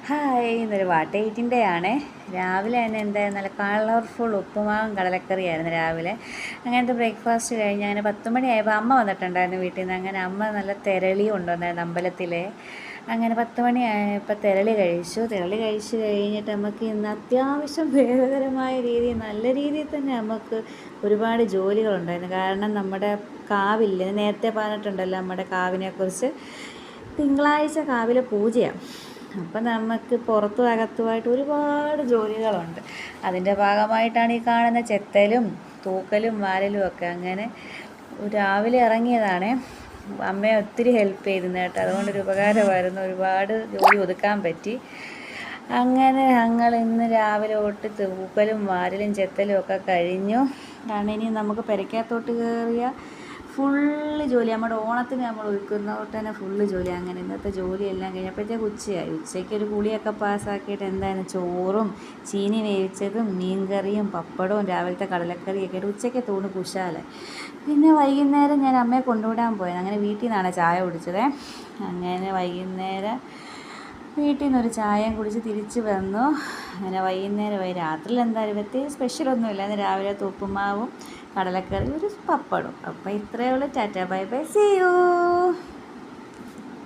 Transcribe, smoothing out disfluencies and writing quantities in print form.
Hi, ഇന്നൊരു വാട്ടേറ്റിൻ്റെ ആണ്. രാവിലെ തന്നെ എന്തായിരുന്നു, നല്ല കളർഫുൾ ഉപ്പുമാവും കടലക്കറിയായിരുന്നു രാവിലെ. അങ്ങനത്തെ ബ്രേക്ക്ഫാസ്റ്റ് കഴിഞ്ഞ് അങ്ങനെ 10 മണിയായപ്പോൾ അമ്മ വന്നിട്ടുണ്ടായിരുന്നു വീട്ടിൽ നിന്ന്. അങ്ങനെ അമ്മ നല്ല തെരളി കൊണ്ടുവന്നായിരുന്നു അമ്പലത്തിലെ. അങ്ങനെ 10 മണിയായപ്പോൾ തെരളി കഴിച്ച് കഴിഞ്ഞിട്ട് നമുക്ക് ഇന്ന് അത്യാവശ്യം ഭേദകരമായ രീതിയിൽ നല്ല രീതിയിൽ തന്നെ നമുക്ക് ഒരുപാട് ജോലികളുണ്ടായിരുന്നു. കാരണം നമ്മുടെ കാവില്ലേ, നേരത്തെ പറഞ്ഞിട്ടുണ്ടല്ലോ നമ്മുടെ കാവിനെക്കുറിച്ച്. തിങ്കളാഴ്ച കാവിലെ പൂജയാണ്. അപ്പം നമുക്ക് പുറത്തും അകത്തുമായിട്ട് ഒരുപാട് ജോലികളുണ്ട്. അതിൻ്റെ ഭാഗമായിട്ടാണ് ഈ കാണുന്ന ചെത്തലും തൂക്കലും വാരലും ഒക്കെ. അങ്ങനെ രാവിലെ ഇറങ്ങിയതാണ്. അമ്മയെ ഒത്തിരി ഹെൽപ്പ് ചെയ്തിരുന്നു കേട്ടോ. അതുകൊണ്ടൊരു ഉപകാരമായിരുന്നു. ഒരുപാട് ജോലി ഒതുക്കാൻ പറ്റി. അങ്ങനെ ഞങ്ങൾ ഇന്ന് രാവിലെ തൊട്ട് തൂക്കലും വാരലും ചെത്തലും ഒക്കെ കഴിഞ്ഞു. കാരണം ഇനി നമുക്ക് പെരയ്ക്കകത്തോട്ട് കയറിയ ഫുള്ള് ജോലി. നമ്മുടെ ഓണത്തിന് നമ്മൾ ഒരുക്കുന്ന തൊട്ട് തന്നെ ഫുള്ള് ജോലി. അങ്ങനെ ഇന്നത്തെ ജോലിയെല്ലാം കഴിഞ്ഞപ്പോഴത്തേക്ക് ഉച്ചയായി. ഉച്ചയ്ക്കൊരു കുളിയൊക്കെ പാസ്സാക്കിയിട്ട് എന്തായാലും ചോറും ചീനി വേവിച്ചതും മീൻകറിയും പപ്പടവും രാവിലത്തെ കടലക്കറിയൊക്കെ ആയിട്ട് ഉച്ചയ്ക്ക് തൂണ് കുശാല. പിന്നെ വൈകുന്നേരം ഞാൻ അമ്മയെ കൊണ്ടുവിടാൻ പോയത്. അങ്ങനെ വീട്ടിൽ നിന്നാണ് ചായ കുടിച്ചത്. അങ്ങനെ വൈകുന്നേരം വീട്ടിൽ നിന്നൊരു ചായയും കുടിച്ച് തിരിച്ച് വന്നു. അങ്ങനെ വൈകുന്നേരമായി. രാത്രിയിൽ എന്തായാലും പ്രത്യേകിച്ച് സ്പെഷ്യലൊന്നുമില്ല. അന്ന് രാവിലെ ഉപ്പുമാവും കടലക്കറി ഒരു പപ്പടും. അപ്പോൾ ഇത്രയേ ഉള്ളൂ. Tata bye bye, see U.